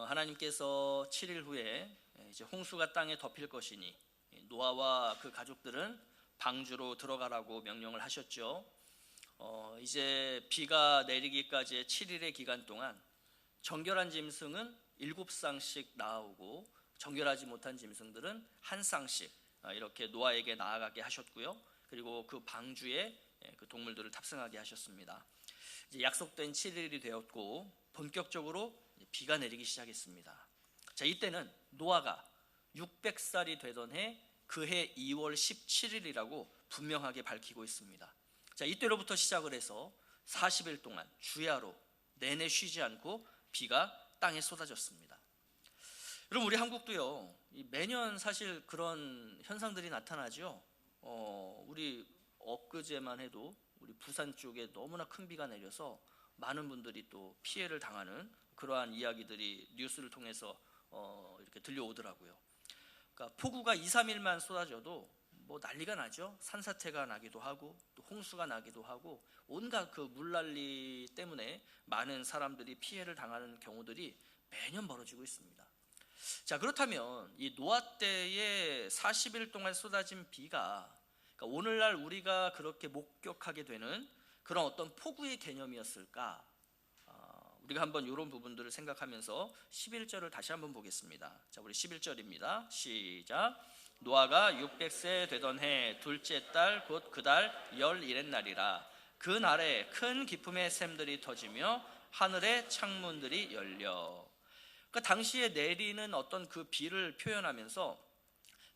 하나님께서 7일 후에 이제 홍수가 땅에 덮일 것이니 노아와 그 가족들은 방주로 들어가라고 명령을 하셨죠. 이제 비가 내리기까지의 7일의 기간 동안 정결한 짐승은 7쌍씩 나오고 정결하지 못한 짐승들은 한 쌍씩 이렇게 노아에게 나아가게 하셨고요. 그리고 그 방주에 그 동물들을 탑승하게 하셨습니다. 이제 약속된 7일이 되었고 본격적으로 비가 내리기 시작했습니다. 자, 이때는 노아가 600살이 되던 해 그해 2월 17일이라고 분명하게 밝히고 있습니다. 자, 이때로부터 시작을 해서 40일 동안 주야로 내내 쉬지 않고 비가 땅에 쏟아졌습니다. 여러분, 우리 한국도요, 매년 사실 그런 현상들이 나타나죠. 우리 엊그제만 해도 우리 부산 쪽에 너무나 큰 비가 내려서 많은 분들이 또 피해를 당하는 그러한 이야기들이 뉴스를 통해서 이렇게 들려오더라고요. 그러니까 폭우가 2, 3일만 쏟아져도 뭐 난리가 나죠. 산사태가 나기도 하고 또 홍수가 나기도 하고 온갖 그 물난리 때문에 많은 사람들이 피해를 당하는 경우들이 매년 벌어지고 있습니다. 자, 그렇다면 이 노아 때에 40일 동안 쏟아진 비가 그러니까 오늘날 우리가 그렇게 목격하게 되는 그런 어떤 폭우의 개념이었을까? 우리가 한번 이런 부분들을 생각하면서 11절을 다시 한번 보겠습니다. 자, 우리 11절입니다. 시작. 노아가 600세 되던 해 둘째 달 곧 그 달 11의 날이라. 그 날에 큰 기품의 샘들이 터지며 하늘의 창문들이 열려. 그러니까 당시에 내리는 어떤 그 비를 표현하면서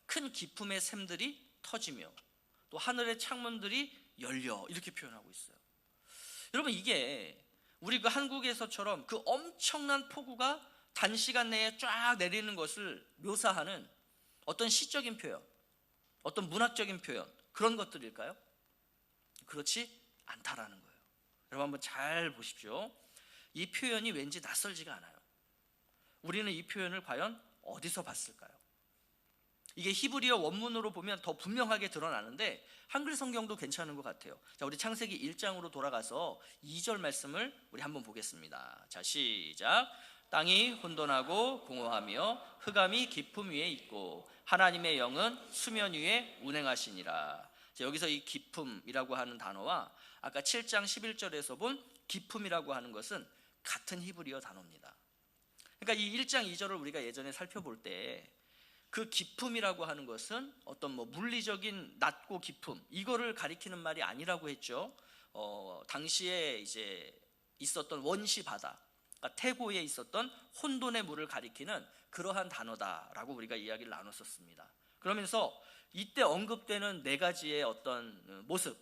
큰 기품의 샘들이 터지며 또 하늘의 창문들이 열려 이렇게 표현하고 있어요. 여러분, 이게 우리 그 한국에서처럼 그 엄청난 폭우가 단시간 내에 쫙 내리는 것을 묘사하는 어떤 시적인 표현, 어떤 문학적인 표현, 그런 것들일까요? 그렇지 않다라는 거예요. 여러분, 한번 잘 보십시오. 이 표현이 왠지 낯설지가 않아요. 우리는 이 표현을 과연 어디서 봤을까요? 이게 히브리어 원문으로 보면 더 분명하게 드러나는데 한글 성경도 괜찮은 것 같아요. 자, 우리 창세기 1장으로 돌아가서 2절 말씀을 우리 한번 보겠습니다. 자, 시작. 땅이 혼돈하고 공허하며 흑암이 깊음 위에 있고 하나님의 영은 수면 위에 운행하시니라. 자, 여기서 이 깊음이라고 하는 단어와 아까 7장 11절에서 본 깊음이라고 하는 것은 같은 히브리어 단어입니다. 그러니까 이 1장 2절을 우리가 예전에 살펴볼 때 그 깊음이라고 하는 것은 어떤 뭐 물리적인 낮고 깊음 이거를 가리키는 말이 아니라고 했죠. 당시에 이제 있었던 원시 바다, 그러니까 태고에 있었던 혼돈의 물을 가리키는 그러한 단어다라고 우리가 이야기를 나눴었습니다. 그러면서 이때 언급되는 네 가지의 어떤 모습,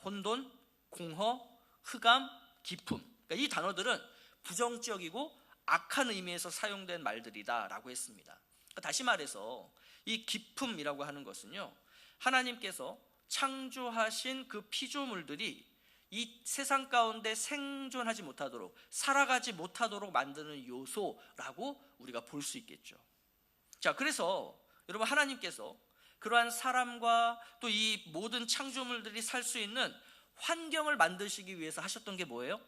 혼돈, 공허, 흑암, 깊음, 그러니까 이 단어들은 부정적이고 악한 의미에서 사용된 말들이다라고 했습니다. 다시 말해서 이 깊음이라고 하는 것은요, 하나님께서 창조하신 그 피조물들이 이 세상 가운데 생존하지 못하도록, 살아가지 못하도록 만드는 요소라고 우리가 볼 수 있겠죠. 자, 그래서 여러분, 하나님께서 그러한 사람과 또 이 모든 창조물들이 살 수 있는 환경을 만드시기 위해서 하셨던 게 뭐예요?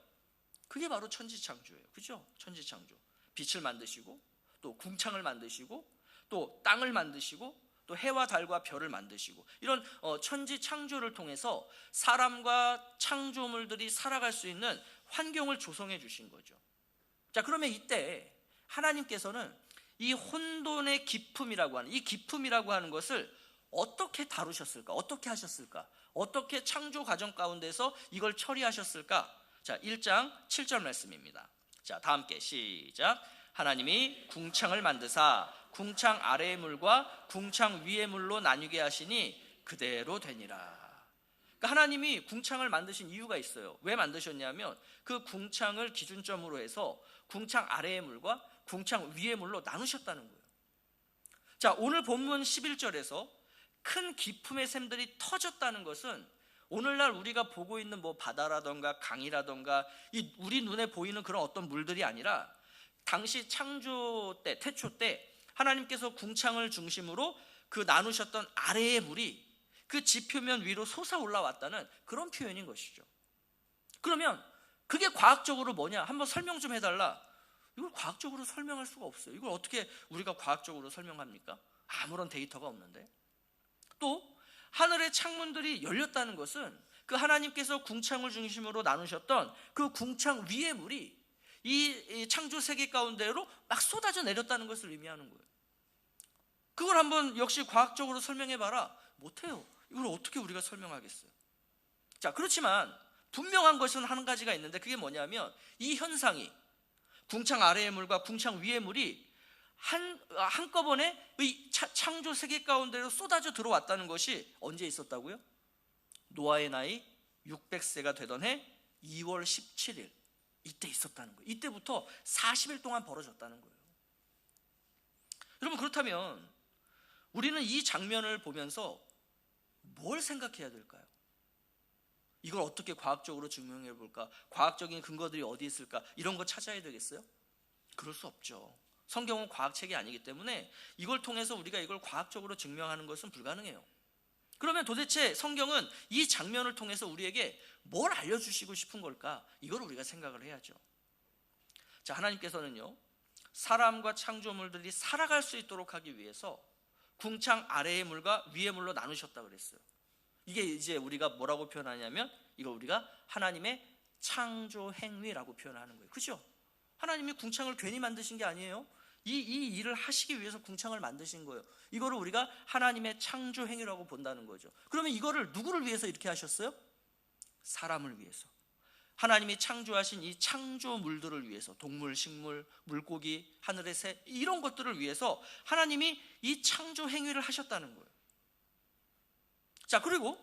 그게 바로 천지창조예요. 그죠? 천지창조. 빛을 만드시고 또 궁창을 만드시고 또 땅을 만드시고 또 해와 달과 별을 만드시고 이런 천지창조를 통해서 사람과 창조물들이 살아갈 수 있는 환경을 조성해 주신 거죠. 자, 그러면 이때 하나님께서는 이 혼돈의 깊음이라고 하는 이 깊음이라고 하는 것을 어떻게 다루셨을까? 어떻게 하셨을까? 어떻게 창조 과정 가운데서 이걸 처리하셨을까? 자, 1장 7절 말씀입니다. 자, 다 함께 시작. 하나님이 궁창을 만드사 궁창 아래의 물과 궁창 위의 물로 나뉘게 하시니 그대로 되니라. 그러니까 하나님이 궁창을 만드신 이유가 있어요. 왜 만드셨냐면 그 궁창을 기준점으로 해서 궁창 아래의 물과 궁창 위의 물로 나누셨다는 거예요. 자, 오늘 본문 11절에서 큰 깊음의 샘들이 터졌다는 것은 오늘날 우리가 보고 있는 뭐 바다라던가 강이라던가 이 우리 눈에 보이는 그런 어떤 물들이 아니라 당시 창조 때, 태초 때 하나님께서 궁창을 중심으로 그 나누셨던 아래의 물이 그 지표면 위로 솟아 올라왔다는 그런 표현인 것이죠. 그러면 그게 과학적으로 뭐냐? 한번 설명 좀 해달라. 이걸 과학적으로 설명할 수가 없어요. 이걸 어떻게 우리가 과학적으로 설명합니까? 아무런 데이터가 없는데. 또 하늘의 창문들이 열렸다는 것은 그 하나님께서 궁창을 중심으로 나누셨던 그 궁창 위의 물이 이 창조 세계 가운데로 막 쏟아져 내렸다는 것을 의미하는 거예요. 그걸 한번 역시 과학적으로 설명해봐라. 못해요. 이걸 어떻게 우리가 설명하겠어요? 자, 그렇지만 분명한 것은 한 가지가 있는데, 그게 뭐냐면 이 현상이 궁창 아래의 물과 궁창 위의 물이 한꺼번에 이 창조 세계 가운데로 쏟아져 들어왔다는 것이 언제 있었다고요? 노아의 나이 600세가 되던 해 2월 17일 이때 있었다는 거예요. 이때부터 40일 동안 벌어졌다는 거예요. 여러분, 그렇다면 우리는 이 장면을 보면서 뭘 생각해야 될까요? 이걸 어떻게 과학적으로 증명해 볼까? 과학적인 근거들이 어디 있을까? 이런 거 찾아야 되겠어요? 그럴 수 없죠. 성경은 과학책이 아니기 때문에 이걸 통해서 우리가 이걸 과학적으로 증명하는 것은 불가능해요. 그러면 도대체 성경은 이 장면을 통해서 우리에게 뭘 알려주시고 싶은 걸까? 이걸 우리가 생각을 해야죠. 자, 하나님께서는요, 사람과 창조물들이 살아갈 수 있도록 하기 위해서 궁창 아래의 물과 위의 물로 나누셨다 그랬어요. 이게 이제 우리가 뭐라고 표현하냐면 이거 우리가 하나님의 창조 행위라고 표현하는 거예요. 그죠? 하나님이 궁창을 괜히 만드신 게 아니에요. 이 일을 하시기 위해서 궁창을 만드신 거예요. 이거를 우리가 하나님의 창조 행위라고 본다는 거죠. 그러면 이거를 누구를 위해서 이렇게 하셨어요? 사람을 위해서. 하나님이 창조하신 이 창조물들을 위해서, 동물, 식물, 물고기, 하늘의 새, 이런 것들을 위해서 하나님이 이 창조 행위를 하셨다는 거예요. 자, 그리고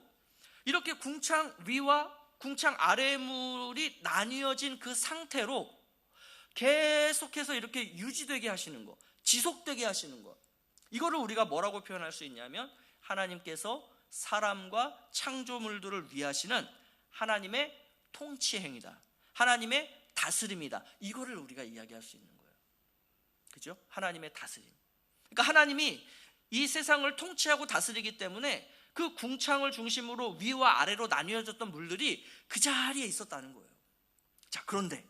이렇게 궁창 위와 궁창 아래의 물이 나뉘어진 그 상태로 계속해서 이렇게 유지되게 하시는 거, 지속되게 하시는 거, 이거를 우리가 뭐라고 표현할 수 있냐면 하나님께서 사람과 창조물들을 위하시는 하나님의 통치 행위다, 하나님의 다스림이다, 이거를 우리가 이야기할 수 있는 거예요. 그죠? 하나님의 다스림. 그러니까 하나님이 이 세상을 통치하고 다스리기 때문에 그 궁창을 중심으로 위와 아래로 나뉘어졌던 물들이 그 자리에 있었다는 거예요. 자, 그런데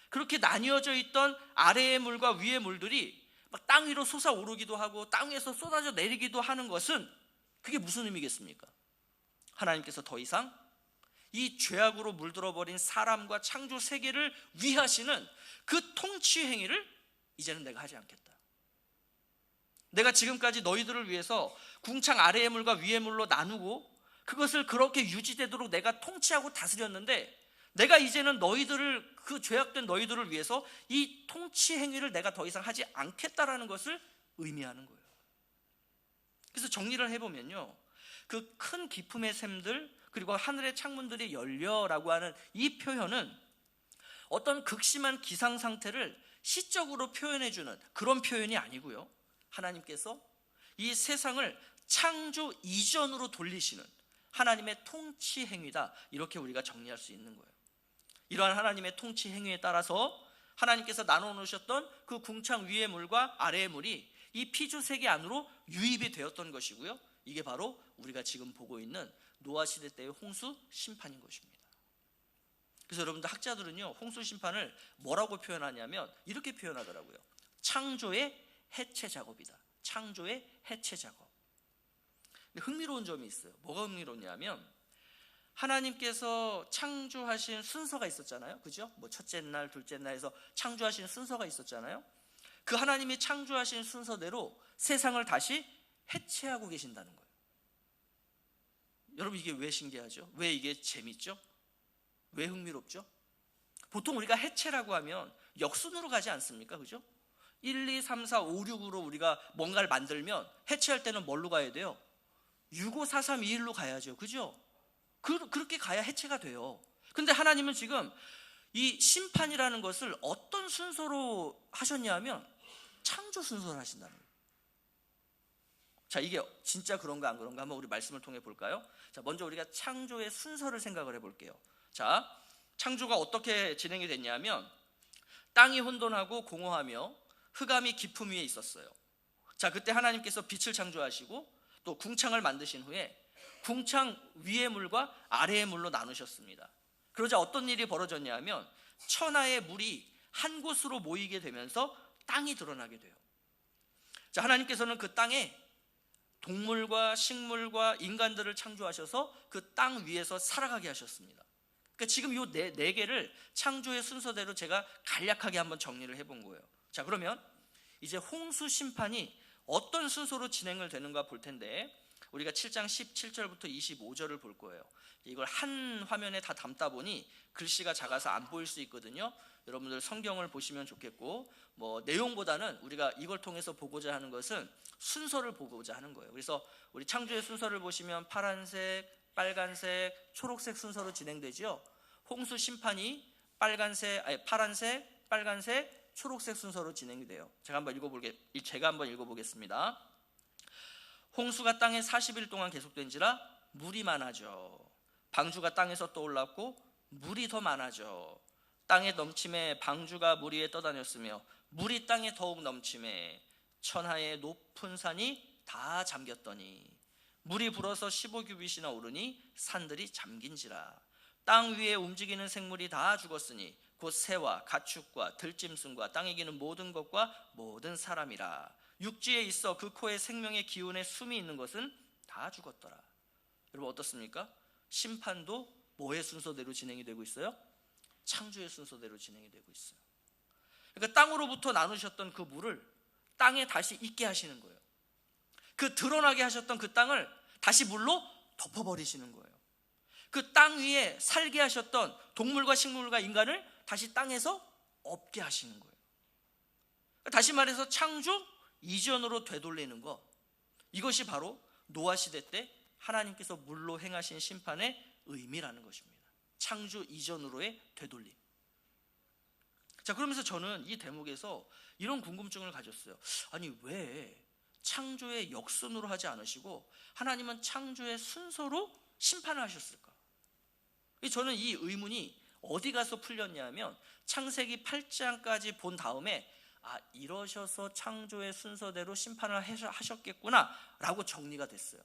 그렇게 나뉘어져 있던 아래의 물과 위의 물들이 막 땅 위로 솟아오르기도 하고 땅 위에서 쏟아져 내리기도 하는 것은 그게 무슨 의미겠습니까? 하나님께서 더 이상 이 죄악으로 물들어버린 사람과 창조 세계를 위하시는 그 통치 행위를 이제는 내가 하지 않겠다. 내가 지금까지 너희들을 위해서 궁창 아래의 물과 위의 물로 나누고 그것을 그렇게 유지되도록 내가 통치하고 다스렸는데, 내가 이제는 너희들을, 그 죄악된 너희들을 위해서 이 통치 행위를 내가 더 이상 하지 않겠다라는 것을 의미하는 거예요. 그래서 정리를 해보면요, 그 큰 기품의 샘들 그리고 하늘의 창문들이 열려라고 하는 이 표현은 어떤 극심한 기상 상태를 시적으로 표현해주는 그런 표현이 아니고요, 하나님께서 이 세상을 창조 이전으로 돌리시는 하나님의 통치 행위다, 이렇게 우리가 정리할 수 있는 거예요. 이러한 하나님의 통치 행위에 따라서 하나님께서 나눠 놓으셨던 그 궁창 위의 물과 아래의 물이 이 피조 세계 안으로 유입이 되었던 것이고요, 이게 바로 우리가 지금 보고 있는 노아 시대 때의 홍수 심판인 것입니다. 그래서 여러분들, 학자들은요, 홍수 심판을 뭐라고 표현하냐면 이렇게 표현하더라고요. 창조의 해체 작업이다. 창조의 해체 작업. 근데 흥미로운 점이 있어요. 뭐가 흥미롭냐면 하나님께서 창조하신 순서가 있었잖아요. 그죠? 뭐 첫째 날, 둘째 날에서 창조하신 순서가 있었잖아요. 그 하나님이 창조하신 순서대로 세상을 다시 해체하고 계신다는 거예요. 여러분, 이게 왜 신기하죠? 왜 이게 재밌죠? 왜 흥미롭죠? 보통 우리가 해체라고 하면 역순으로 가지 않습니까? 그죠? 1, 2, 3, 4, 5, 6으로 우리가 뭔가를 만들면 해체할 때는 뭘로 가야 돼요? 6, 5, 4, 3, 2, 1로 가야죠. 그죠? 그렇게 가야 해체가 돼요. 근데 하나님은 지금 이 심판이라는 것을 어떤 순서로 하셨냐면 창조 순서로 하신다는 거예요. 자, 이게 진짜 그런가 안 그런가 한번 우리 말씀을 통해 볼까요? 자, 먼저 우리가 창조의 순서를 생각을 해볼게요. 자, 창조가 어떻게 진행이 됐냐면 땅이 혼돈하고 공허하며 흑암이 깊음 위에 있었어요. 자, 그때 하나님께서 빛을 창조하시고 또 궁창을 만드신 후에 궁창 위의 물과 아래의 물로 나누셨습니다. 그러자 어떤 일이 벌어졌냐면 천하의 물이 한 곳으로 모이게 되면서 땅이 드러나게 돼요. 자, 하나님께서는 그 땅에 동물과 식물과 인간들을 창조하셔서 그 땅 위에서 살아가게 하셨습니다. 그러니까 지금 이 네 개를 창조의 순서대로 제가 간략하게 한번 정리를 해본 거예요. 자, 그러면 이제 홍수 심판이 어떤 순서로 진행을 되는가 볼 텐데, 우리가 7장 17절부터 25절을 볼 거예요. 이걸 한 화면에 다 담다 보니 글씨가 작아서 안 보일 수 있거든요. 여러분들 성경을 보시면 좋겠고, 내용보다는 우리가 이걸 통해서 보고자 하는 것은 순서를 보고자 하는 거예요. 그래서 우리 창조의 순서를 보시면 파란색, 빨간색, 초록색 순서로 진행되죠. 홍수 심판이 파란색, 빨간색, 초록색 순서로 진행이 돼요. 제가 한번 읽어보겠습니다. 홍수가 땅에 40일 동안 계속된지라 물이 많아져. 방주가 땅에서 떠올랐고 물이 더 많아져. 땅에 넘침에 방주가 물 위에 떠다녔으며 물이 땅에 더욱 넘침에 천하의 높은 산이 다 잠겼더니 물이 불어서 15규빗이나 오르니 산들이 잠긴지라. 땅 위에 움직이는 생물이 다 죽었으니 곧 새와 가축과 들짐승과 땅에 기는 모든 것과 모든 사람이라. 육지에 있어 그 코에 생명의 기운에 숨이 있는 것은 다 죽었더라. 여러분 어떻습니까? 심판도 뭐의 순서대로 진행이 되고 있어요? 창조의 순서대로 진행이 되고 있어요. 그러니까 땅으로부터 나누셨던 그 물을 땅에 다시 있게 하시는 거예요. 그 드러나게 하셨던 그 땅을 다시 물로 덮어버리시는 거예요. 그 땅 위에 살게 하셨던 동물과 식물과 인간을 다시 땅에서 없게 하시는 거예요. 다시 말해서 창조 이전으로 되돌리는 것, 이것이 바로 노아 시대 때 하나님께서 물로 행하신 심판의 의미라는 것입니다. 창조 이전으로의 되돌림. 자, 그러면서 저는 이 대목에서 이런 궁금증을 가졌어요. 아니, 왜 창조의 역순으로 하지 않으시고 하나님은 창조의 순서로 심판을 하셨을까? 저는 이 의문이 어디 가서 풀렸냐면 창세기 8장까지 본 다음에 이러셔서 창조의 순서대로 심판을 하셨겠구나 라고 정리가 됐어요.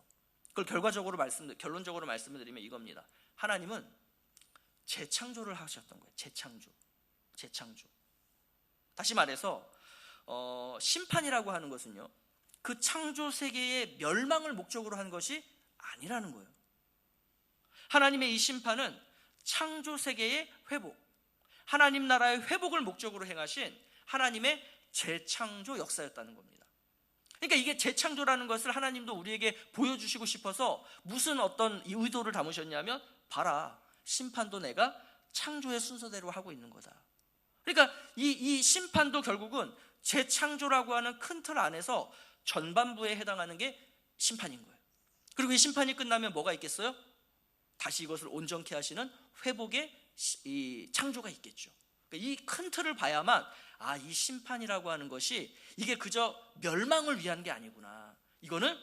그걸 결론적으로 말씀드리면 이겁니다. 하나님은 재창조를 하셨던 거예요. 재창조. 다시 말해서 심판이라고 하는 것은요, 그 창조 세계의 멸망을 목적으로 한 것이 아니라는 거예요. 하나님의 이 심판은 창조 세계의 회복, 하나님 나라의 회복을 목적으로 행하신 하나님의 재창조 역사였다는 겁니다. 그러니까 이게 재창조라는 것을 하나님도 우리에게 보여주시고 싶어서 무슨 어떤 의도를 담으셨냐면, 봐라, 심판도 내가 창조의 순서대로 하고 있는 거다. 그러니까 이 심판도 결국은 재창조라고 하는 큰 틀 안에서 전반부에 해당하는 게 심판인 거예요. 그리고 이 심판이 끝나면 뭐가 있겠어요? 다시 이것을 온전케 하시는 회복의 이 창조가 있겠죠. 이 큰 틀을 봐야만 이 심판이라고 하는 것이 이게 그저 멸망을 위한 게 아니구나, 이거는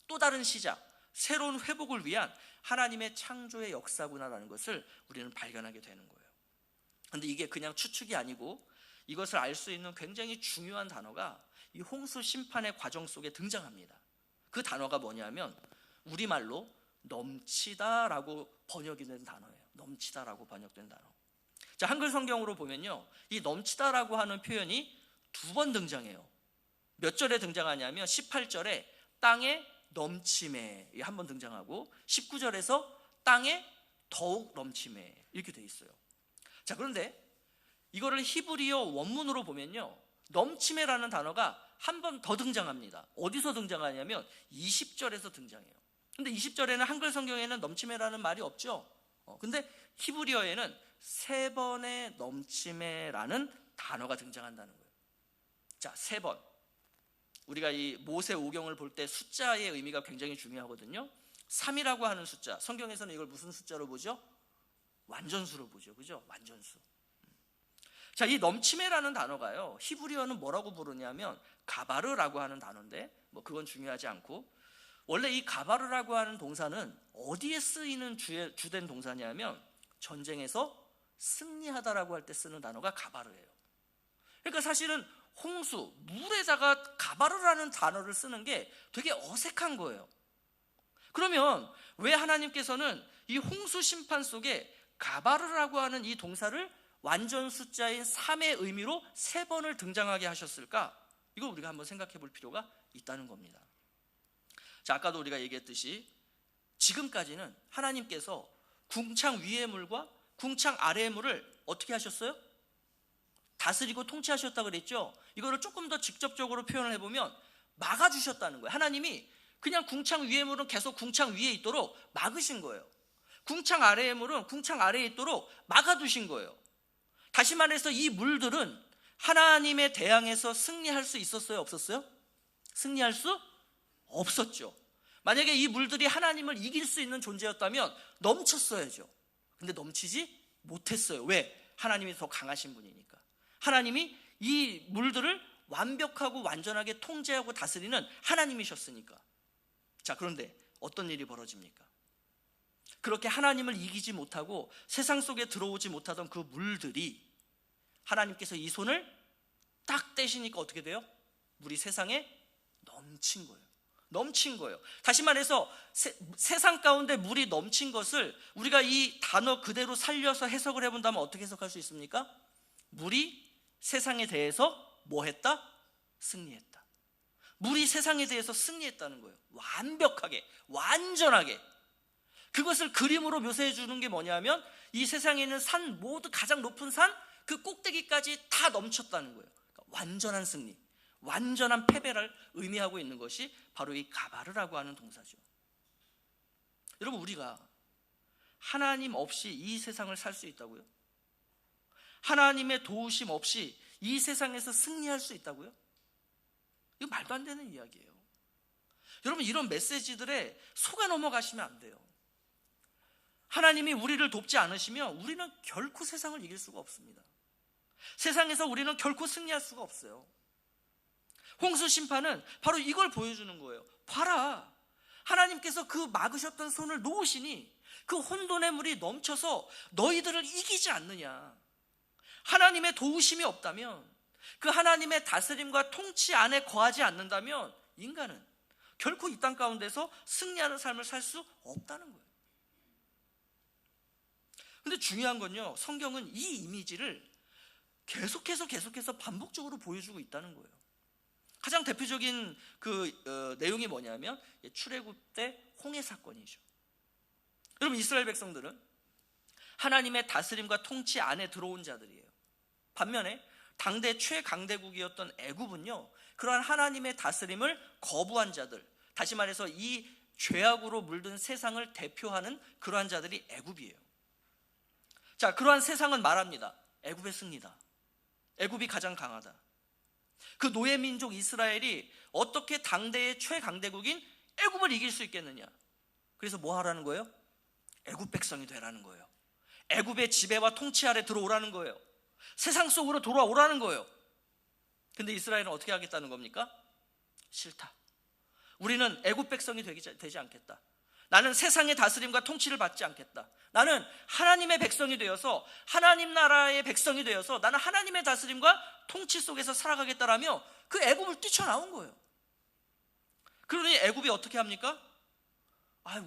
또 다른 시작, 새로운 회복을 위한 하나님의 창조의 역사구나라는 것을 우리는 발견하게 되는 거예요. 그런데 이게 그냥 추측이 아니고 이것을 알 수 있는 굉장히 중요한 단어가 이 홍수 심판의 과정 속에 등장합니다. 그 단어가 뭐냐면 우리말로 넘치다라고 번역이 된 단어예요. 넘치다라고 번역된 단어. 자, 한글 성경으로 보면요, 이 넘치다라고 하는 표현이 2번 등장해요. 몇 절에 등장하냐면 18절에 땅에 넘침에 한 번 등장하고 19절에서 땅에 더욱 넘침에 이렇게 돼 있어요. 자, 그런데 이거를 히브리어 원문으로 보면요, 넘침에라는 단어가 한 번 더 등장합니다. 어디서 등장하냐면 20절에서 등장해요. 근데 20절에는 한글 성경에는 넘침에라는 말이 없죠. 근데 히브리어에는 3번의 넘침에라는 단어가 등장한다는 거예요. 자, 3번. 우리가 이 모세 오경을 볼 때 숫자의 의미가 굉장히 중요하거든요. 3이라고 하는 숫자, 성경에서는 이걸 무슨 숫자로 보죠? 완전수로 보죠. 그죠? 완전수. 자, 이 넘침에라는 단어가요, 히브리어는 뭐라고 부르냐면 가바르라고 하는 단어인데, 그건 중요하지 않고, 원래 이 가바르라고 하는 동사는 어디에 쓰이는 주된 동사냐면 전쟁에서 승리하다라고 할 때 쓰는 단어가 가바르예요. 그러니까 사실은 홍수, 물에다가 가바르라는 단어를 쓰는 게 되게 어색한 거예요. 그러면 왜 하나님께서는 이 홍수 심판 속에 가바르라고 하는 이 동사를 완전 숫자인 3의 의미로 3번을 등장하게 하셨을까? 이걸 우리가 한번 생각해 볼 필요가 있다는 겁니다. 자, 아까도 우리가 얘기했듯이 지금까지는 하나님께서 궁창 위의 물과 궁창 아래의 물을 어떻게 하셨어요? 다스리고 통치하셨다고 그랬죠. 이거를 조금 더 직접적으로 표현을 해보면 막아주셨다는 거예요. 하나님이 그냥 궁창 위의 물은 계속 궁창 위에 있도록 막으신 거예요. 궁창 아래의 물은 궁창 아래에 있도록 막아두신 거예요. 다시 말해서 이 물들은 하나님에 대항해서 승리할 수 있었어요? 없었어요? 승리할 수 없었죠. 만약에 이 물들이 하나님을 이길 수 있는 존재였다면 넘쳤어야죠. 근데 넘치지 못했어요. 왜? 하나님이 더 강하신 분이니까. 하나님이 이 물들을 완벽하고 완전하게 통제하고 다스리는 하나님이셨으니까. 자, 그런데 어떤 일이 벌어집니까? 그렇게 하나님을 이기지 못하고 세상 속에 들어오지 못하던 그 물들이 하나님께서 이 손을 딱 떼시니까 어떻게 돼요? 물이 세상에 넘친 거예요. 넘친 거예요. 다시 말해서 세상 가운데 물이 넘친 것을 우리가 이 단어 그대로 살려서 해석을 해본다면 어떻게 해석할 수 있습니까? 물이 세상에 대해서 뭐 했다? 승리했다. 물이 세상에 대해서 승리했다는 거예요. 완벽하게, 완전하게. 그것을 그림으로 묘사해 주는 게 뭐냐면 이 세상에 있는 산 모두 가장 높은 산 그 꼭대기까지 다 넘쳤다는 거예요. 그러니까 완전한 승리, 완전한 패배를 의미하고 있는 것이 바로 이 가바르라고 하는 동사죠. 여러분, 우리가 하나님 없이 이 세상을 살 수 있다고요? 하나님의 도우심 없이 이 세상에서 승리할 수 있다고요? 이거 말도 안 되는 이야기예요. 여러분, 이런 메시지들에 속아 넘어가시면 안 돼요. 하나님이 우리를 돕지 않으시면 우리는 결코 세상을 이길 수가 없습니다. 세상에서 우리는 결코 승리할 수가 없어요. 홍수 심판은 바로 이걸 보여주는 거예요. 봐라, 하나님께서 그 막으셨던 손을 놓으시니 그 혼돈의 물이 넘쳐서 너희들을 이기지 않느냐. 하나님의 도우심이 없다면, 그 하나님의 다스림과 통치 안에 거하지 않는다면 인간은 결코 이 땅 가운데서 승리하는 삶을 살 수 없다는 거예요. 근데 중요한 건요, 성경은 이 이미지를 계속해서 반복적으로 보여주고 있다는 거예요. 가장 대표적인 내용이 뭐냐면 출애굽 때 홍해 사건이죠. 여러분, 이스라엘 백성들은 하나님의 다스림과 통치 안에 들어온 자들이에요. 반면에 당대 최강대국이었던 애굽은요, 그러한 하나님의 다스림을 거부한 자들, 다시 말해서 이 죄악으로 물든 세상을 대표하는 그러한 자들이 애굽이에요. 자, 그러한 세상은 말합니다. 애굽의 승리다. 애굽이 가장 강하다. 그 노예 민족 이스라엘이 어떻게 당대의 최강대국인 애굽을 이길 수 있겠느냐. 그래서 뭐 하라는 거예요? 애굽 백성이 되라는 거예요. 애굽의 지배와 통치 아래 들어오라는 거예요. 세상 속으로 돌아오라는 거예요. 근데 이스라엘은 어떻게 하겠다는 겁니까? 싫다. 우리는 애굽 백성이 되지 않겠다. 나는 세상의 다스림과 통치를 받지 않겠다. 나는 하나님의 백성이 되어서, 하나님 나라의 백성이 되어서 나는 하나님의 다스림과 통치 속에서 살아가겠다라며 그 애굽을 뛰쳐나온 거예요. 그러니 애굽이 어떻게 합니까?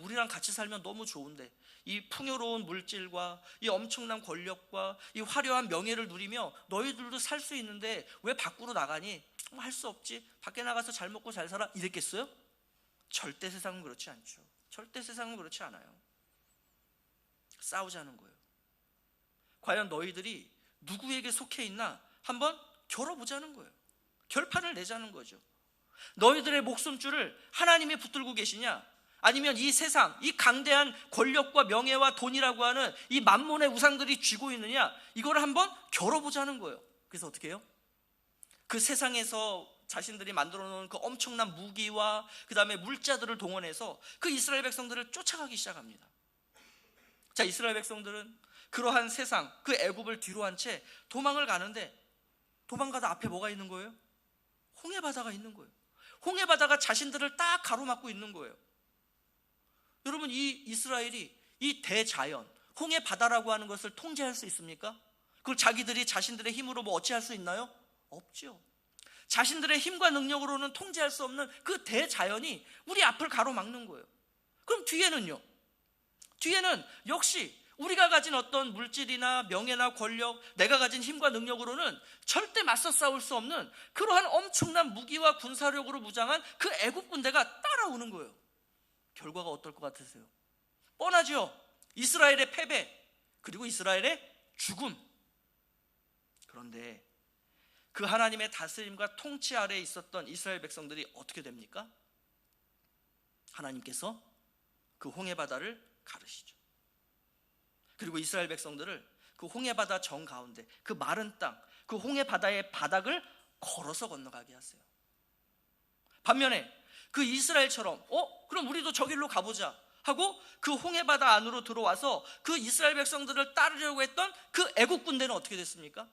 우리랑 같이 살면 너무 좋은데, 이 풍요로운 물질과 이 엄청난 권력과 이 화려한 명예를 누리며 너희들도 살 수 있는데 왜 밖으로 나가니? 할 수 없지. 밖에 나가서 잘 먹고 잘 살아. 이랬겠어요? 절대 세상은 그렇지 않죠. 절대 세상은 그렇지 않아요. 싸우자는 거예요. 과연 너희들이 누구에게 속해 있나 한번 겨뤄보자는 거예요. 결판을 내자는 거죠. 너희들의 목숨줄을 하나님이 붙들고 계시냐, 아니면 이 세상, 이 강대한 권력과 명예와 돈이라고 하는 이 만몬의 우상들이 쥐고 있느냐, 이거를 한번 겨뤄보자는 거예요. 그래서 어떻게 해요? 그 세상에서 자신들이 만들어 놓은 그 엄청난 무기와 그 다음에 물자들을 동원해서 그 이스라엘 백성들을 쫓아가기 시작합니다. 자, 이스라엘 백성들은 그러한 세상, 그 애굽을 뒤로 한 채 도망을 가는데, 도망가다 앞에 뭐가 있는 거예요? 홍해 바다가 있는 거예요. 홍해 바다가 자신들을 딱 가로막고 있는 거예요. 여러분, 이 이스라엘이 이 대자연, 홍해 바다라고 하는 것을 통제할 수 있습니까? 그걸 자기들이 자신들의 힘으로 뭐 어찌할 수 있나요? 없죠. 자신들의 힘과 능력으로는 통제할 수 없는 그 대자연이 우리 앞을 가로막는 거예요. 그럼 뒤에는요? 뒤에는 역시 우리가 가진 어떤 물질이나 명예나 권력, 내가 가진 힘과 능력으로는 절대 맞서 싸울 수 없는 그러한 엄청난 무기와 군사력으로 무장한 그 애굽 군대가 따라오는 거예요. 결과가 어떨 것 같으세요? 뻔하죠. 이스라엘의 패배, 그리고 이스라엘의 죽음. 그런데 그 하나님의 다스림과 통치 아래에 있었던 이스라엘 백성들이 어떻게 됩니까? 하나님께서 그 홍해바다를 가르시죠. 그리고 이스라엘 백성들을 그 홍해바다 정 가운데, 그 마른 땅, 그 홍해바다의 바닥을 걸어서 건너가게 하세요. 반면에 그 이스라엘처럼 그럼 우리도 저길로 가보자 하고 그 홍해바다 안으로 들어와서 그 이스라엘 백성들을 따르려고 했던 그 애국 군대는 어떻게 됐습니까?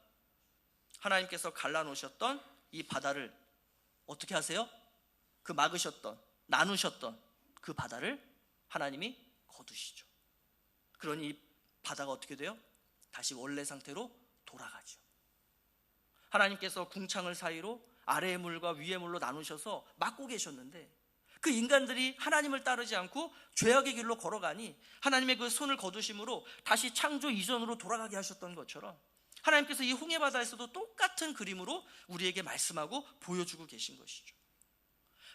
하나님께서 갈라놓으셨던 이 바다를 어떻게 하세요? 그 막으셨던, 나누셨던 그 바다를 하나님이 거두시죠. 그러니 이 바다가 어떻게 돼요? 다시 원래 상태로 돌아가죠. 하나님께서 궁창을 사이로 아래의 물과 위의 물로 나누셔서 막고 계셨는데 그 인간들이 하나님을 따르지 않고 죄악의 길로 걸어가니 하나님의 그 손을 거두심으로 다시 창조 이전으로 돌아가게 하셨던 것처럼 하나님께서 이 홍해바다에서도 똑같은 그림으로 우리에게 말씀하고 보여주고 계신 것이죠.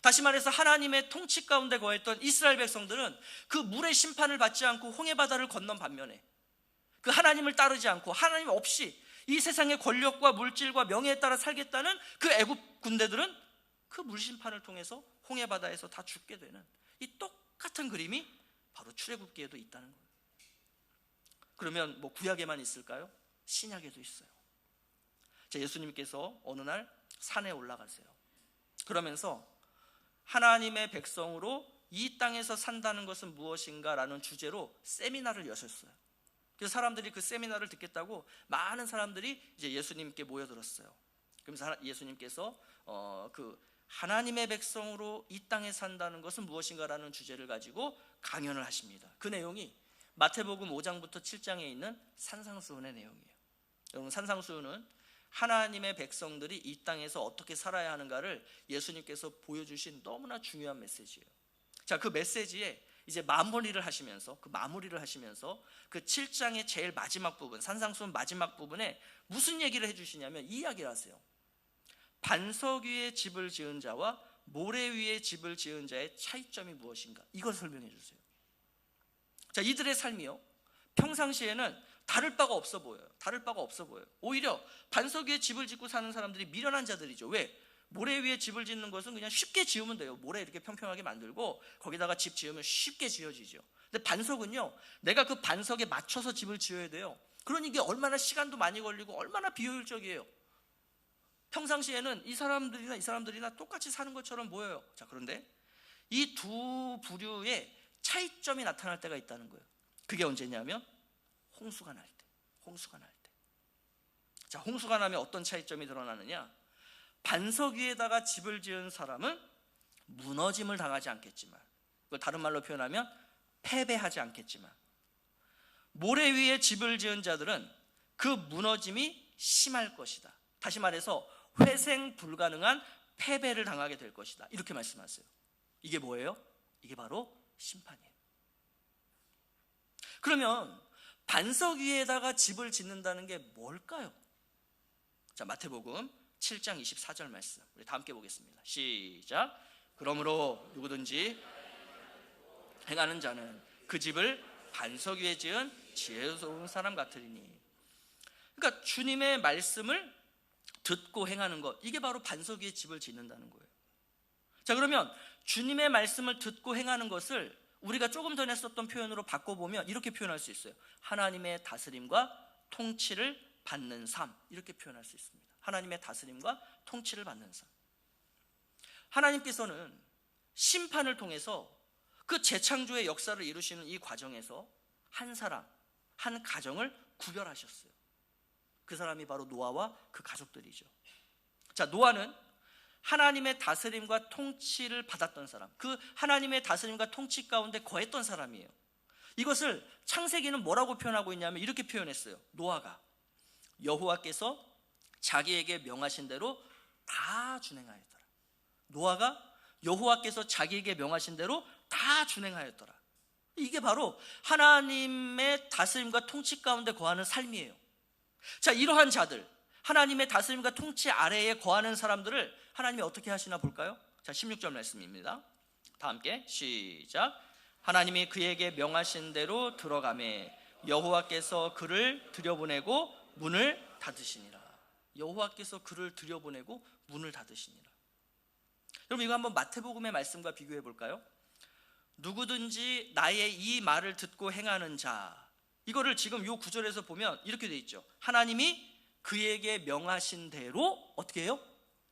다시 말해서 하나님의 통치 가운데 거했던 이스라엘 백성들은 그 물의 심판을 받지 않고 홍해바다를 건넌 반면에 그 하나님을 따르지 않고 하나님 없이 이 세상의 권력과 물질과 명예에 따라 살겠다는 그 애굽 군대들은 그 물심판을 통해서 홍해바다에서 다 죽게 되는 이 똑같은 그림이 바로 출애굽기에도 있다는 거예요. 그러면 구약에만 있을까요? 신약에도 있어요. 예수님께서 어느 날 산에 올라가세요. 그러면서 하나님의 백성으로 이 땅에서 산다는 것은 무엇인가 라는 주제로 세미나를 여셨어요. 그래서 사람들이 그 세미나를 듣겠다고 많은 사람들이 이제 예수님께 모여들었어요. 그러면서 예수님께서 그 하나님의 백성으로 이 땅에 산다는 것은 무엇인가 라는 주제를 가지고 강연을 하십니다. 그 내용이 마태복음 5장부터 7장에 있는 산상수훈의 내용이에요. 여러분, 산상수훈은 하나님의 백성들이 이 땅에서 어떻게 살아야 하는가를 예수님께서 보여주신 너무나 중요한 메시지예요. 자, 그 메시지에 이제 마무리를 하시면서 그 7장의 제일 마지막 부분, 산상수훈 마지막 부분에 무슨 얘기를 해주시냐면 이 이야기를 하세요. 반석 위에 집을 지은 자와 모래 위에 집을 지은 자의 차이점이 무엇인가, 이걸 설명해 주세요. 자, 이들의 삶이요, 평상시에는 다를 바가 없어 보여요. 오히려 반석 위에 집을 짓고 사는 사람들이 미련한 자들이죠. 왜? 모래 위에 집을 짓는 것은 그냥 쉽게 지으면 돼요. 모래 이렇게 평평하게 만들고 거기다가 집 지으면 쉽게 지어지죠. 근데 반석은요, 내가 그 반석에 맞춰서 집을 지어야 돼요. 그러니 이게 얼마나 시간도 많이 걸리고 얼마나 비효율적이에요. 평상시에는 이 사람들이나 똑같이 사는 것처럼 보여요. 자, 그런데 이 두 부류의 차이점이 나타날 때가 있다는 거예요. 그게 언제냐면 홍수가 날 때. 자, 홍수가 나면 어떤 차이점이 드러나느냐? 반석 위에다가 집을 지은 사람은 무너짐을 당하지 않겠지만, 그걸 다른 말로 표현하면 패배하지 않겠지만, 모래 위에 집을 지은 자들은 그 무너짐이 심할 것이다. 다시 말해서 회생 불가능한 패배를 당하게 될 것이다. 이렇게 말씀하세요. 이게 뭐예요? 이게 바로 심판이에요. 그러면 반석 위에다가 집을 짓는다는 게 뭘까요? 자, 마태복음 7장 24절 말씀, 우리 다 함께 보겠습니다. 시작. 그러므로 누구든지 행하는 자는 그 집을 반석 위에 지은 지혜로운 사람 같으리니. 그러니까 주님의 말씀을 듣고 행하는 것, 이게 바로 반석 위에 집을 짓는다는 거예요. 자, 그러면 주님의 말씀을 듣고 행하는 것을 우리가 조금 전에 썼던 표현으로 바꿔보면 이렇게 표현할 수 있어요. 하나님의 다스림과 통치를 받는 삶, 이렇게 표현할 수 있습니다. 하나님의 다스림과 통치를 받는 삶. 하나님께서는 심판을 통해서 그 재창조의 역사를 이루시는 이 과정에서 한 사람, 한 가정을 구별하셨어요. 그 사람이 바로 노아와 그 가족들이죠. 자, 노아는 하나님의 다스림과 통치를 받았던 사람, 그 하나님의 다스림과 통치 가운데 거했던 사람이에요. 이것을 창세기는 뭐라고 표현하고 있냐면 이렇게 표현했어요. 노아가 여호와께서 자기에게 명하신 대로 다 준행하였더라. 노아가 여호와께서 자기에게 명하신 대로 다 준행하였더라. 이게 바로 하나님의 다스림과 통치 가운데 거하는 삶이에요. 자, 이러한 자들, 하나님의 다스림과 통치 아래에 거하는 사람들을 하나님이 어떻게 하시나 볼까요? 자, 16절 말씀입니다. 다 함께 시작. 하나님이 그에게 명하신 대로 들어가매 여호와께서 그를 들여보내고 문을 닫으시니라. 여호와께서 그를 들여보내고 문을 닫으시니라. 여러분, 이거 한번 마태복음의 말씀과 비교해 볼까요? 누구든지 나의 이 말을 듣고 행하는 자, 이거를 지금 요 구절에서 보면 이렇게 돼 있죠. 하나님이 그에게 명하신 대로 어떻게 해요?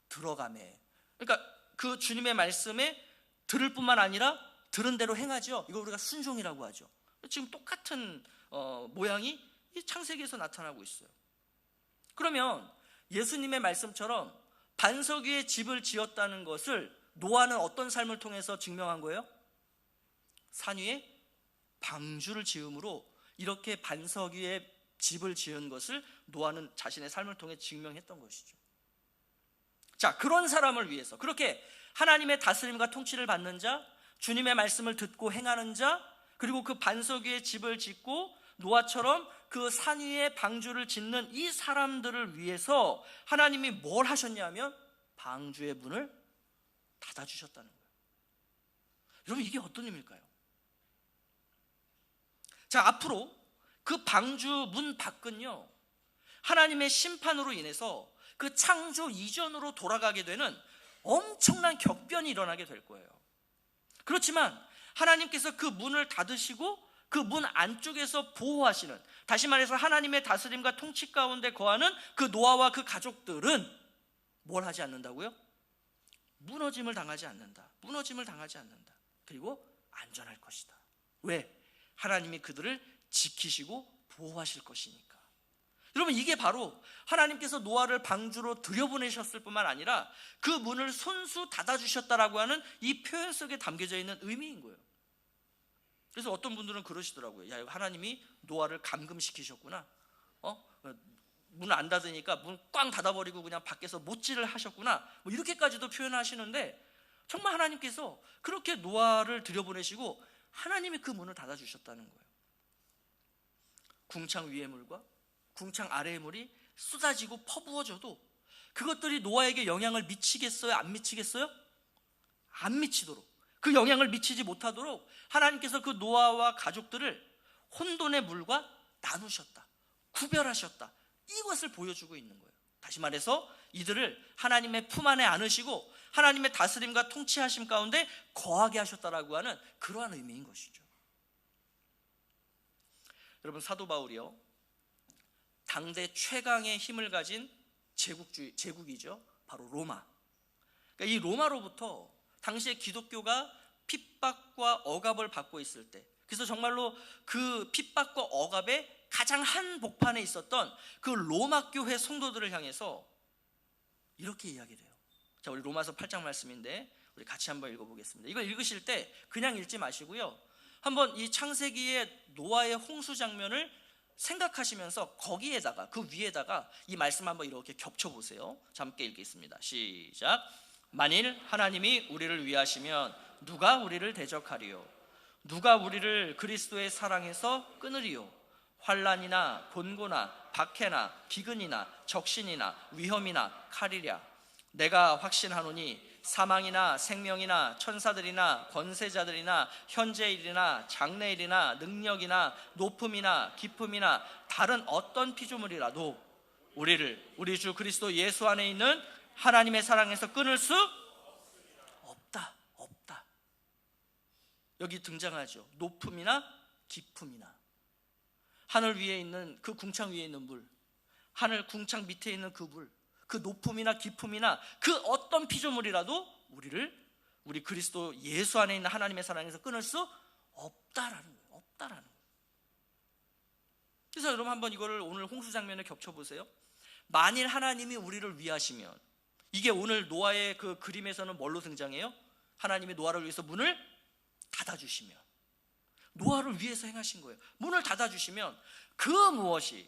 들어가매. 그러니까 그 주님의 말씀에 들을 뿐만 아니라 들은 대로 행하죠. 이거 우리가 순종이라고 하죠. 지금 똑같은 모양이 이 창세기에서 나타나고 있어요. 그러면 예수님의 말씀처럼 반석 위에 집을 지었다는 것을 노아는 어떤 삶을 통해서 증명한 거예요? 산 위에 방주를 지음으로 이렇게 반석 위에 집을 지은 것을 노아는 자신의 삶을 통해 증명했던 것이죠. 자, 그런 사람을 위해서, 그렇게 하나님의 다스림과 통치를 받는 자, 주님의 말씀을 듣고 행하는 자, 그리고 그 반석 위에 집을 짓고 노아처럼 그 산 위에 방주를 짓는 이 사람들을 위해서 하나님이 뭘 하셨냐면 방주의 문을 닫아주셨다는 거예요. 여러분, 이게 어떤 의미일까요? 자, 앞으로 그 방주 문 밖은요, 하나님의 심판으로 인해서 그 창조 이전으로 돌아가게 되는 엄청난 격변이 일어나게 될 거예요. 그렇지만 하나님께서 그 문을 닫으시고 그 문 안쪽에서 보호하시는, 다시 말해서 하나님의 다스림과 통치 가운데 거하는 그 노아와 그 가족들은 뭘 하지 않는다고요? 무너짐을 당하지 않는다. 무너짐을 당하지 않는다. 그리고 안전할 것이다. 왜? 하나님이 그들을 지키시고 보호하실 것이니까. 여러분, 이게 바로 하나님께서 노아를 방주로 들여보내셨을 뿐만 아니라 그 문을 손수 닫아주셨다라고 하는 이 표현 속에 담겨져 있는 의미인 거예요. 그래서 어떤 분들은 그러시더라고요. 야, 하나님이 노아를 감금시키셨구나. 문을 안 닫으니까 문 꽝 닫아버리고 그냥 밖에서 못질을 하셨구나. 뭐 이렇게까지도 표현하시는데, 정말 하나님께서 그렇게 노아를 들여보내시고 하나님이 그 문을 닫아주셨다는 거예요. 궁창 위의 물과 궁창 아래의 물이 쏟아지고 퍼부어져도 그것들이 노아에게 영향을 미치겠어요? 안 미치겠어요? 안 미치도록, 그 영향을 미치지 못하도록 하나님께서 그 노아와 가족들을 혼돈의 물과 나누셨다, 구별하셨다, 이것을 보여주고 있는 거예요. 다시 말해서 이들을 하나님의 품 안에 안으시고 하나님의 다스림과 통치하심 가운데 거하게 하셨다라고 하는 그러한 의미인 것이죠. 여러분, 사도 바울이요, 당대 최강의 힘을 가진 제국이죠. 바로 로마. 그러니까 이 로마로부터 당시에 기독교가 핍박과 억압을 받고 있을 때, 그래서 정말로 그 핍박과 억압의 가장 한복판에 있었던 그 로마 교회 성도들을 향해서 이렇게 이야기를 해요. 자, 우리 로마서 8장 말씀인데 우리 같이 한번 읽어보겠습니다. 이걸 읽으실 때 그냥 읽지 마시고요, 한번 이 창세기의 노아의 홍수 장면을 생각하시면서 거기에다가, 그 위에다가 이 말씀 한번 이렇게 겹쳐보세요. 자, 함께 읽겠습니다. 시작. 만일 하나님이 우리를 위하시면 누가 우리를 대적하리요? 누가 우리를 그리스도의 사랑에서 끊으리요? 환난이나 곤고나 박해나 기근이나 적신이나 위험이나 칼이랴. 내가 확신하노니 사망이나 생명이나 천사들이나 권세자들이나 현재일이나 장래일이나 능력이나 높음이나 깊음이나 다른 어떤 피조물이라도 우리를 우리 주 그리스도 예수 안에 있는 하나님의 사랑에서 끊을 수 없다. 없다. 여기 등장하죠. 높음이나 깊음이나. 하늘 위에 있는 그 궁창 위에 있는 물, 하늘 궁창 밑에 있는 그 물, 그 높음이나 깊음이나 그 어떤 피조물이라도 우리 그리스도 예수 안에 있는 하나님의 사랑에서 끊을 수 없다라는 거예요. 없다라는 거예요. 그래서 여러분, 한번 이거를 오늘 홍수 장면에 겹쳐보세요. 만일 하나님이 우리를 위하시면, 이게 오늘 노아의 그 그림에서는 뭘로 등장해요? 하나님이 노아를 위해서 문을 닫아주시면, 노아를 위해서 행하신 거예요. 문을 닫아주시면 그 무엇이,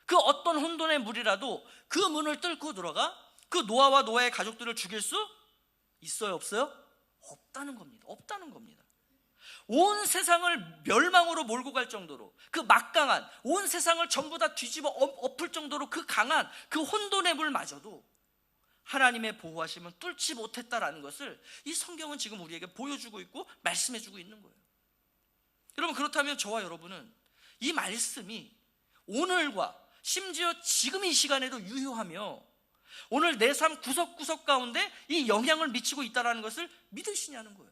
그 어떤 혼돈의 물이라도 그 문을 뚫고 들어가 그 노아와 노아의 가족들을 죽일 수 있어요? 없어요? 없다는 겁니다. 없다는 겁니다. 온 세상을 멸망으로 몰고 갈 정도로, 그 막강한, 온 세상을 전부 다 뒤집어 엎을 정도로 그 강한 그 혼돈의 물마저도 하나님의 보호하심은 뚫지 못했다라는 것을 이 성경은 지금 우리에게 보여주고 있고 말씀해주고 있는 거예요. 여러분, 그렇다면 저와 여러분은 이 말씀이 오늘과 심지어 지금 이 시간에도 유효하며 오늘 내 삶 구석구석 가운데 이 영향을 미치고 있다는 것을 믿으시냐는 거예요.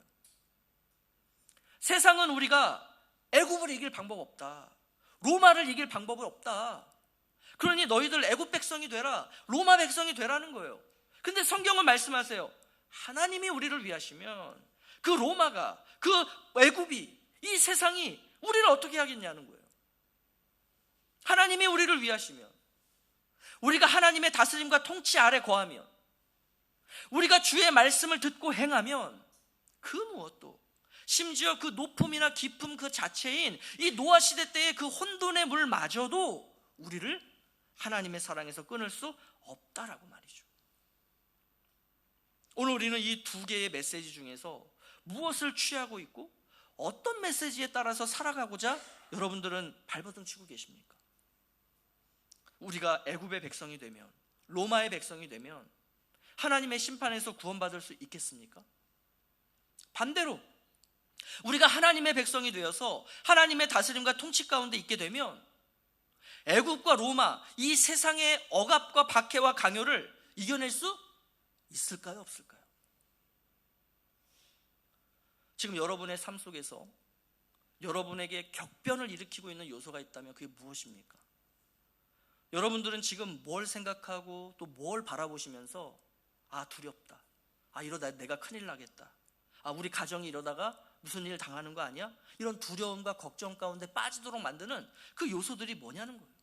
세상은 우리가 애굽을 이길 방법 없다, 로마를 이길 방법은 없다, 그러니 너희들 애굽 백성이 되라, 로마 백성이 되라는 거예요. 근데 성경은 말씀하세요. 하나님이 우리를 위하시면 그 로마가, 그 애굽이, 이 세상이 우리를 어떻게 하겠냐는 거예요. 하나님이 우리를 위하시면, 우리가 하나님의 다스림과 통치 아래 거하면, 우리가 주의 말씀을 듣고 행하면 그 무엇도, 심지어 그 높음이나 깊음 그 자체인 이 노아 시대 때의 그 혼돈의 물마저도 우리를 하나님의 사랑에서 끊을 수 없다라고 말이죠. 오늘 우리는 이 두 개의 메시지 중에서 무엇을 취하고 있고 어떤 메시지에 따라서 살아가고자 여러분들은 발버둥 치고 계십니까? 우리가 애굽의 백성이 되면, 로마의 백성이 되면 하나님의 심판에서 구원받을 수 있겠습니까? 반대로 우리가 하나님의 백성이 되어서 하나님의 다스림과 통치 가운데 있게 되면 애굽과 로마, 이 세상의 억압과 박해와 강요를 이겨낼 수 있을까요, 없을까요? 지금 여러분의 삶 속에서 여러분에게 격변을 일으키고 있는 요소가 있다면 그게 무엇입니까? 여러분들은 지금 뭘 생각하고 또 뭘 바라보시면서 두렵다, 이러다 내가 큰일 나겠다, 우리 가정이 이러다가 무슨 일 당하는 거 아니야? 이런 두려움과 걱정 가운데 빠지도록 만드는 그 요소들이 뭐냐는 거예요.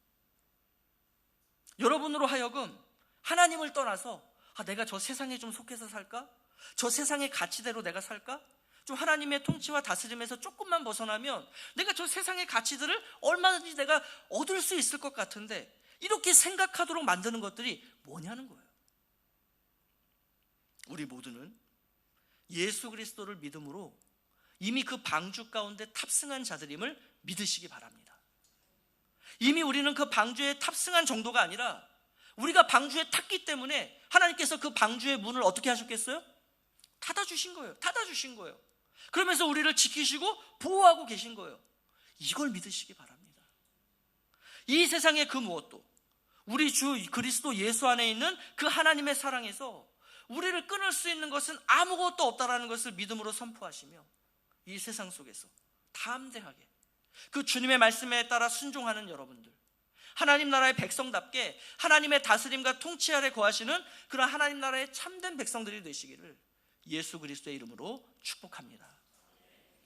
여러분으로 하여금 하나님을 떠나서 내가 저 세상에 좀 속해서 살까? 저 세상의 가치대로 내가 살까? 좀 하나님의 통치와 다스림에서 조금만 벗어나면 내가 저 세상의 가치들을 얼마든지 내가 얻을 수 있을 것 같은데, 이렇게 생각하도록 만드는 것들이 뭐냐는 거예요. 우리 모두는 예수 그리스도를 믿음으로 이미 그 방주 가운데 탑승한 자들임을 믿으시기 바랍니다. 이미 우리는 그 방주에 탑승한 정도가 아니라 우리가 방주에 탔기 때문에 하나님께서 그 방주의 문을 어떻게 하셨겠어요? 닫아주신 거예요. 그러면서 우리를 지키시고 보호하고 계신 거예요. 이걸 믿으시기 바랍니다. 이 세상의 그 무엇도 우리 주 그리스도 예수 안에 있는 그 하나님의 사랑에서 우리를 끊을 수 있는 것은 아무것도 없다라는 것을 믿음으로 선포하시며, 이 세상 속에서 담대하게 그 주님의 말씀에 따라 순종하는 여러분들, 하나님 나라의 백성답게 하나님의 다스림과 통치 아래 거하시는 그런 하나님 나라의 참된 백성들이 되시기를 예수 그리스도의 이름으로 축복합니다.